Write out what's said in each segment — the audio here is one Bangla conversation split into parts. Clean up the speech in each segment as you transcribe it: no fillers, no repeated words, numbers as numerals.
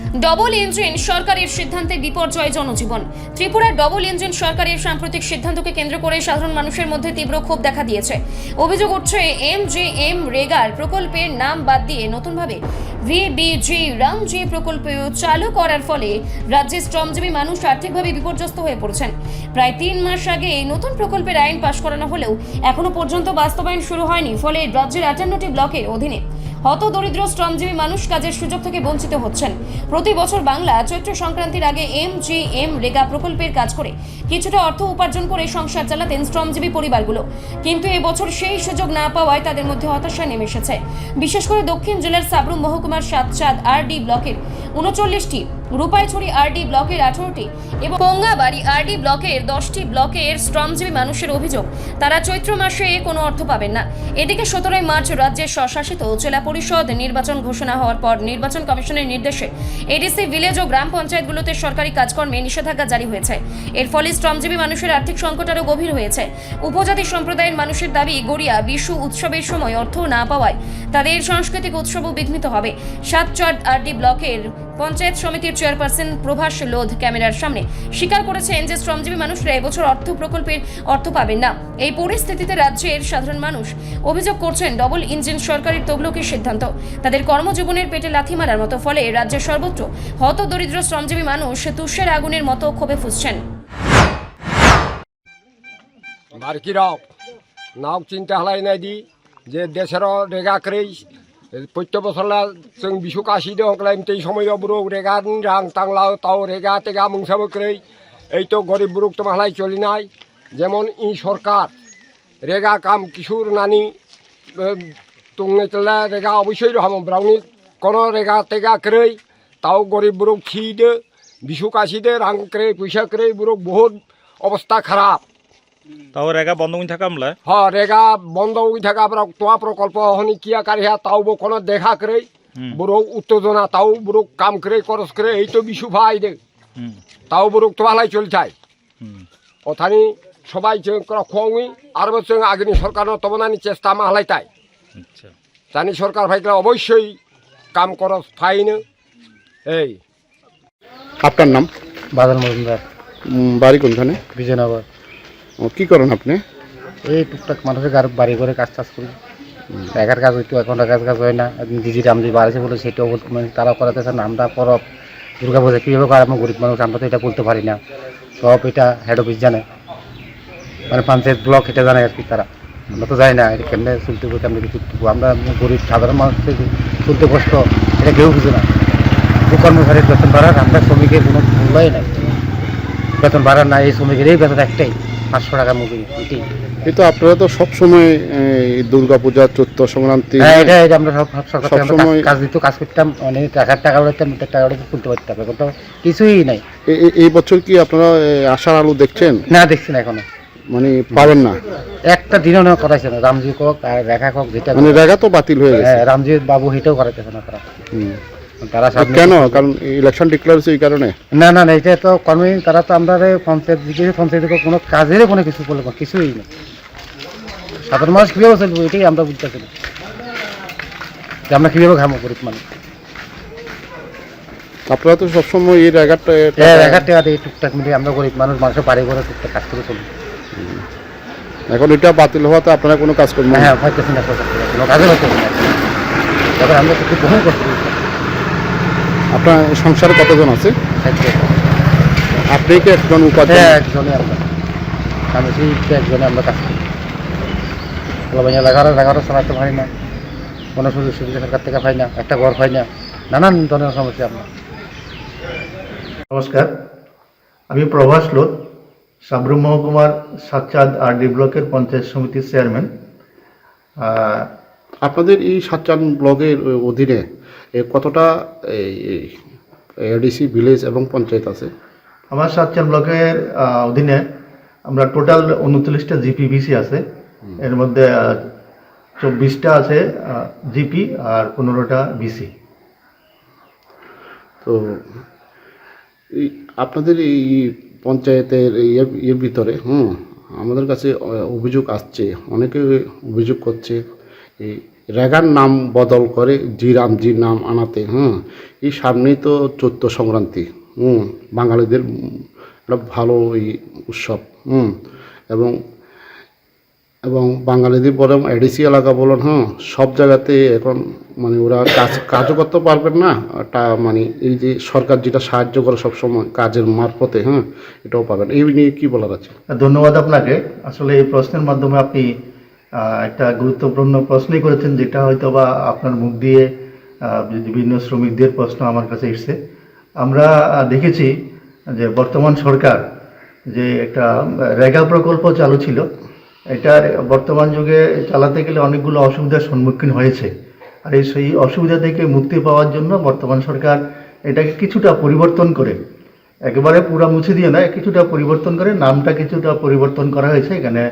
ডবল ইঞ্জিন সরকারের সিদ্ধান্তে বিপর্যয় জনজীবন। ত্রিপুরার ডবল ইঞ্জিন সরকারের সাম্প্রতিক সিদ্ধান্তকে কেন্দ্র করে সাধারণ মানুষের মধ্যে তীব্র ক্ষোভ দেখা দিয়েছে। অভিযোগ উঠছে এমজিএম রেগার প্রকল্পের নাম বাদ দিয়ে নতুনভাবে ভিবিজি রামজি প্রকল্প চালু করার ফলে রাজ্যের শ্রমজীবী মানুষ আর্থিকভাবে বিপর্যস্ত হয়ে পড়েছেন। প্রায় 3 মাস আগে এই নতুন প্রকল্পের আইন পাশ করানো হলেও এখনো পর্যন্ত বাস্তবায়ন শুরু হয়নি। ফলে রাজ্যের 58টি ব্লকের অধীনে হতদরিদ্র শ্রমজীবী মানুষ কাজের সুযোগ থেকে বঞ্চিত হচ্ছেন। প্রতি বছর বাংলা চৈত্র সংক্রান্তির আগে এমজিএম রেগা প্রকল্পের কাজ করে কিছুটা অর্থ উপার্জন করে সংসার চালাতেন শ্রমজীবী পরিবারগুলো, কিন্তু এবছর সেই সুযোগ না পাওয়ায় তাদের মধ্যে হতাশা নেমে এসেছে। বিশেষ করে দক্ষিণ জেলার সাবরুম মহকুমার সাতচাঁদ আরডি ব্লকের 39টি, রূপাইছড়ি আরডি ব্লকের 18টি এবং পোঙ্গাবাড়ি আরডি ব্লকের 10টি ব্লকের শ্রমজীবী মানুষের অভিযোগ তারা চৈত্র মাসে কোনো অর্থ পাবেন না। এদিকে 17 মার্চ রাজ্যের স্বশাসিত জেলা পরিষদ নির্বাচন ঘোষণা হওয়ার পর নির্বাচন কমিশনের নির্দেশে এডিসি ভিলেজ ও গ্রাম পঞ্চায়েতগুলোতে সরকারি কাজকর্মে নিষেধাজ্ঞা জারি হয়েছে। এর ফলে শ্রমজীবী মানুষের আর্থিক সংকট আরও গভীর হয়েছে। উপজাতি সম্প্রদায়ের মানুষের দাবি, গড়িয়া বিশু উৎসবের সময় অর্থ না পাওয়ায় তাদের সাংস্কৃতিক উৎসবও বিঘ্নিত হবে। সাতচাঁদ আরডি ব্লকের পঞ্চায়েত সমিতির চেয়ারপারসন প্রভাস লোধ ক্যামেরার সামনে স্বীকার করেছেন যে শ্রমজীবী মানুষরা এবছর প্রকল্পের অর্থ পাবেন না। এই পরিস্থিতিতে রাজ্যের সাধারণ মানুষ অভিযোগ করছেন ডবল ইঞ্জিন সরকারের তবলুকি সিদ্ধান্ত তাদের কর্মজীবনের পেটে লাথি মারার মতো। ফলে রাজ্যের সর্বত্র হতদরিদ্র শ্রমজীবী মানুষ তুষের আগুনের মতো ক্ষোভে ফুঁসছেন। नाव चिंता हलायनायदि जे देशर रेगा क्रै प्रत्येक बसरला जों बिसु कासिदो हकलायम तै समय बुरुक रेगा रां तांला ताव रेगा तेगा मुंसाबो क्रै এই তো গরিব বুরুক তো মালাই চলিনাই। যেমন ই সরকার রেগা কাম কিশোর নানি তুংনে চলা রেগা অবশ্যই রহম ব্রাউনি কোন রেগা তেগা ক্रै তাও গরিব বুরুক খিদে বিসু কাশিদে রাং ক্रै পয়সা ক্रै বুরুক বহুত অবস্থা খারাপ। তাও রেগা বন্ধ হয়ে থাকা আমলা হ্যাঁ রেগা বন্ধ হয়ে থাকা তোমা প্রকল্প হনি কিয়া কারিয়া তাও কোনো দেখা ক্रै বুড়ো উত্তেজনা তাও বুড়ো কাম ক্रै খরচ ক্रै এই তো বিশু ভাই দে তাও বুড়ো তোলাই চলছাই ওথানি সবাই খুঁই আর বছর আগেনি সরকার তবনানি চেষ্টা মাহলাই তাই জানি সরকার ভাইকে অবশ্যই কাম খরচ ফাইন। এই আপনার নাম? বাদল মজুমদার। বাড়ি কোনখানে? বিজয়নগর। কি করেন আপনি? এই টুকটাক মানুষের বাড়ি করে কাজ টাজ করি। একার কাজ হইতো, এখন কাজ হয় না। দিদির আমদি বাড়াইছে বলে সেটাও তারাও করাতেছে না। আমরা পরব দুর্গা পূজা কীভাবে করে আমরা গরিব মানুষ, আমরা তো এটা বলতে পারি না। সব এটা হেড অফিস জানে, মানে পঞ্চায়েত ব্লক এটা জানে আর কি। তারা আমরা তো যাই না এটা কেমনে চলতে হবে, কেমনে কিছু আমরা গরিব সাধারণ মানুষ চলতে কষ্ট, এটা কেউ বুঝে না। কর্মচারীর বেতন বাড়ার আমরা শ্রমিকের কোনো মূল্যই নাই, বেতন বাড়ার না। এই শ্রমিকের এই বেতন একটাই 500 টাকার মধ্যে। কিন্তু আপনারা তো সবসময় দুর্গা পূজা চৈত্র সংক্রান্তি এটা আমরা সব কাজ দিত, কাজ করতাম, অনেক টাকা উড়াইতাম, টাকা উড়াইতে তুলতে পারতাম। এখন তো কিছুই নাই। এই বছর কি আপনারা আশার আলো দেখছেন? না, দেখছি না এখনো, মানে পাবেন না। একটা দিনও না করাইছে না। রামজি কক আর রেখা কক, যেটা মানে রেখা তো বাতিল হয়ে গেছে। রামজি বাবু হেঁটেও করাইতেছে না তারা। কেন? কারণ ইলেকশন ডিক্লেয়ার হয়েছে এই কারণে? না, এটা তো কর্মী তারা তো আমরা পঞ্চায়েত কোনো কাজেরই কোনো কিছু বলে কিছুই নেই। সাধারণ মানুষ কীভাবে চলবো এটাই আমরা বুঝতেছি না, যে আমরা কীভাবে ঘামো গরিব মানুষ। আপনারা তো সবসময় এই রেখাটা এই টুকটাক মিলিয়ে আমরা গরিব মানুষের বাড়ি ঘরে টুকটাক কাজ করে চলি। এখন এটা বাতিল হওয়াতে আপনারা কোনো কাজ করবেন? হ্যাঁ, পাইতেছি না, কোনো কাজে পাইতেছি না। এবার আমরা কিছু গ্রহণ করছি। আপনার সংসারে কতজন আছে? আপনি কি একজন উপাধ্যায়? হ্যাঁ, একজনে আমরা, আমি একজনে আমরা কাজ করি। লেখাপড়া চালাতে পারি না, কোনো সুযোগ সুবিধা সরকার থেকে পাই না, একটা ঘর পাই না, নানান ধরনের সমস্যা আমরা। নমস্কার, আমি প্রভাস লোধ, সাবরুম মহকুমার সাতচাঁদ আরডি ব্লকের পঞ্চায়েত সমিতির চেয়ারম্যান। আপনাদের এই সাতচাঁদ ব্লকের অধীনে কতটা এডিসি ভিলেজ এবং পঞ্চায়েত আছে? আমার সাতচাঁদ ব্লকের অধীনে আমরা টোটাল 39টা জিপিভিসি আছে। এর মধ্যে 24টা আছে জিপি আর 15টা বিসি। তো আপনাদের এই পঞ্চায়েতের এর ভিতরে আমাদের কাছে অভিযোগ আসছে, অনেকে অভিযোগ করছে রেগার নাম বদল করে জিরামজির নাম আনাতে, এই সামনেই তো চৈত্র সংক্রান্তি, বাঙালিদের একটা ভালো এই উৎসব, এবং এবং বাঙালিদের বরং এডিসি এলাকা বলুন, সব জায়গাতে এখন মানে ওরা কাজও করতে পারবেন না, তা মানে এই যে সরকার যেটা সাহায্য করে সবসময় কাজের মারফতে, এটাও পাবেন। এই নিয়ে কী বলার আছে? ধন্যবাদ আপনাকে। আসলে এই প্রশ্নের মাধ্যমে আপনি একটা গুরুত্বপূর্ণ প্রশ্নই করেছেন, যেটা হয়তো বা আপনার মুখ দিয়ে বিভিন্ন শ্রমিকদের প্রশ্ন আমার কাছে এসছে। আমরা দেখেছি যে বর্তমান সরকার যে একটা রেগা প্রকল্প চালু ছিল, এটার বর্তমান যুগে চালাতে গেলে অনেকগুলো অসুবিধার সম্মুখীন হয়েছে। আর সেই অসুবিধা থেকে মুক্তি পাওয়ার জন্য বর্তমান সরকার এটাকে কিছুটা পরিবর্তন করে, একেবারে পুরা মুছে দিয়ে না, কিছুটা পরিবর্তন করে নামটা কিছুটা পরিবর্তন করা হয়েছে। এখানে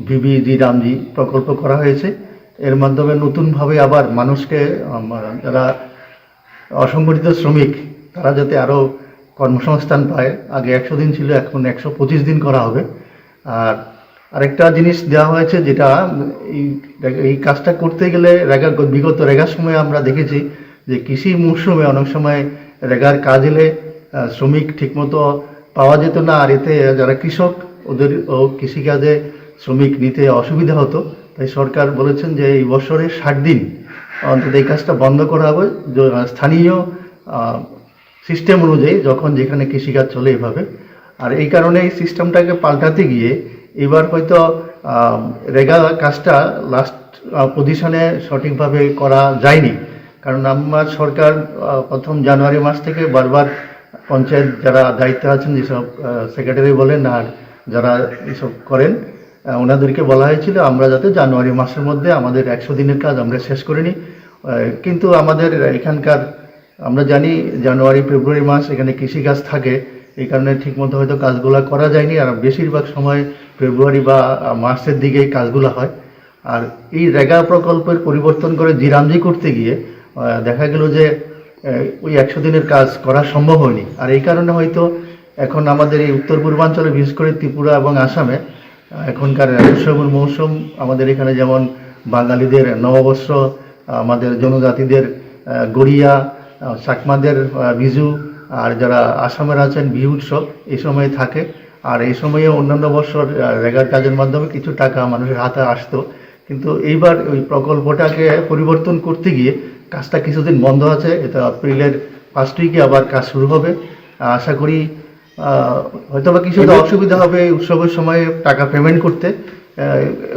ভিবিজি রামজি প্রকল্প করা হয়েছে। এর মাধ্যমে নতুনভাবে আবার মানুষকে, যারা অসংগঠিত শ্রমিক, তারা যাতে আরও কর্মসংস্থান পায়। আগে 100 দিন ছিল, এখন 125 দিন করা হবে। আর আরেকটা জিনিস দেওয়া হয়েছে, যেটা এই কাজটা করতে গেলে বিগত রেগার সময় আমরা দেখেছি যে কৃষি মৌসুমে অনেক সময় রেগার কাজ এলে শ্রমিক ঠিকমতো পাওয়া যেত না। আর এতে যারা কৃষক, ওদের কৃষিকাজে শ্রমিক নিতে অসুবিধা হতো। তাই সরকার বলেছেন যে এই বছরে 60 দিন অন্তত এই কাজটা বন্ধ করা হবে, স্থানীয় সিস্টেম অনুযায়ী, যখন যেখানে কৃষিকাজ চলে এভাবে। আর এই কারণে এই সিস্টেমটাকে পাল্টাতে গিয়ে এবার হয়তো রেগা কাজটা লাস্ট পজিশনে সঠিকভাবে করা যায়নি। কারণ আমার সরকার প্রথম জানুয়ারি মাস থেকে বারবার পঞ্চায়েত যারা দায়িত্বে আছেন, যেসব সেক্রেটারি বলেন আর যারা এসব করেন, ওনাদেরকে বলা হয়েছিল আমরা যাতে জানুয়ারি মাসের মধ্যে আমাদের 100 দিনের কাজ আমরা শেষ করে নিই। কিন্তু আমাদের এখানকার, আমরা জানি জানুয়ারি ফেব্রুয়ারি মাস এখানে কৃষিকাজ থাকে, এই কারণে ঠিকমতো হয়তো কাজগুলো করা যায়নি। আর বেশিরভাগ সময় ফেব্রুয়ারি বা মার্চের দিকে কাজগুলো হয়। আর এই রেগা প্রকল্পের পরিবর্তন করে জিরামজি করতে গিয়ে দেখা গেল যে ওই 100 দিনের কাজ করা সম্ভব হয়নি। আর এই কারণে হয়তো এখন আমাদের এই উত্তর পূর্বাঞ্চলে, বিশেষ করে ত্রিপুরা এবং আসামে এখনকার উৎসবের মৌসুম, আমাদের এখানে যেমন বাঙালিদের নববর্ষ, আমাদের জনজাতিদের গড়িয়া, চাকমাদের বিজু, আর যারা আসামের আছেন বিহু উৎসব এই সময়ে থাকে। আর এই সময়ে অন্যান্য বছর রেগার কাজের মাধ্যমে কিছু টাকা মানুষের হাতে আসতো, কিন্তু এইবার ওই প্রকল্পটাকে পরিবর্তন করতে গিয়ে কাজটা কিছুদিন বন্ধ আছে। এটা এপ্রিলের 1st উইকে আবার কাজ শুরু হবে। আশা করি হয়তো বা কিছুটা অসুবিধা হবে উৎসবের সময়ে টাকা পেমেন্ট করতে।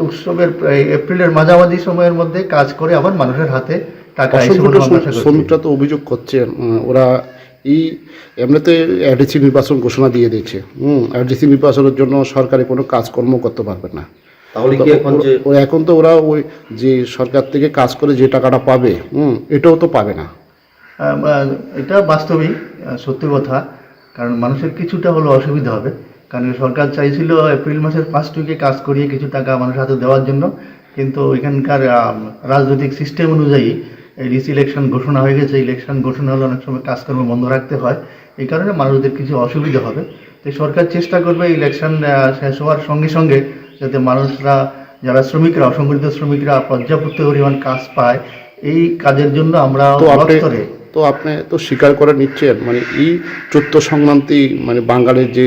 উৎসবের এপ্রিলের মাঝামাঝি সময়ের মধ্যে কাজ করে আবার মানুষের হাতে টাকা এসে বলে আমরা আশা করছি। শ্রমিকরা তো অভিযোগ করছেন, ওরা এই এমনিতে এডিসি নির্বাচন ঘোষণা দিয়ে দিয়েছে, এডিসি নির্বাচনের জন্য সরকারি কোনো কাজকর্ম করতে পারবে না। তাহলে কি এখন তো ওরা ওই যে সরকার থেকে কাজ করে যে টাকাটা পাবে, এটাও তো পাবে না। এটা বাস্তবিক সত্যি কথা, কারণ মানুষের কিছুটা হলো অসুবিধা হবে। কারণ সরকার চাইছিল এপ্রিল মাসের 1st উইকে কাজ করিয়ে কিছু টাকা মানুষের হাতে দেওয়ার জন্য, কিন্তু এখানকার রাজনৈতিক সিস্টেম অনুযায়ী ইলেকশন ঘোষণা হয়ে গেছে। ইলেকশন ঘোষণা হলে অনেক সময় কাজকর্ম বন্ধ রাখতে হয়, এই কারণে মানুষদের কিছু অসুবিধা হবে। তো সরকার চেষ্টা করবে ইলেকশন শেষ হওয়ার সঙ্গে সঙ্গে যাতে মানুষরা, যারা শ্রমিকরা, অসংগঠিত শ্রমিকরা পর্যাপ্ত পরিমাণ কাজ পায়। এই কাজের জন্য আমরা তো আপনি তো স্বীকার করে নিচ্ছেন, মানে এই চৈত্র সংক্রান্তি, মানে বাঙালির যে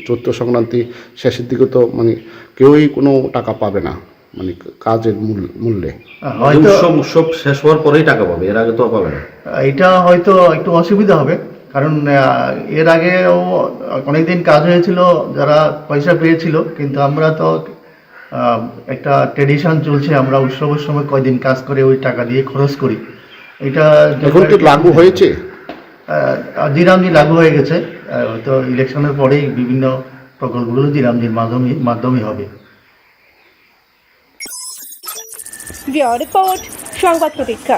চৈত্র সংক্রান্তি শেষের দিকে তো মানে কেউই কোনো টাকা পাবে না, মানে কাজের মূল্যে। উৎসব শেষ হওয়ার পরেই টাকা পাবে, এর আগে তো পাবে না। এটা হয়তো একটু অসুবিধা হবে, কারণ এর আগেও অনেকদিন কাজ হয়েছিল, যারা পয়সা পেয়েছিল। কিন্তু আমরা তো একটা ট্রেডিশন চলছে, আমরা উৎসবের সময় কয়দিন কাজ করে ওই টাকা দিয়ে খরচ করি। এটা এখন তো লাগু হয়েছে, জিরামজি লাগু হয়ে গেছে। হয়তো ইলেকশনের পরেই বিভিন্ন প্রকল্পগুলো জিরামজির মাধ্যমে হবে। রিপোর্ট সংবাদ প্রতীক্ষা।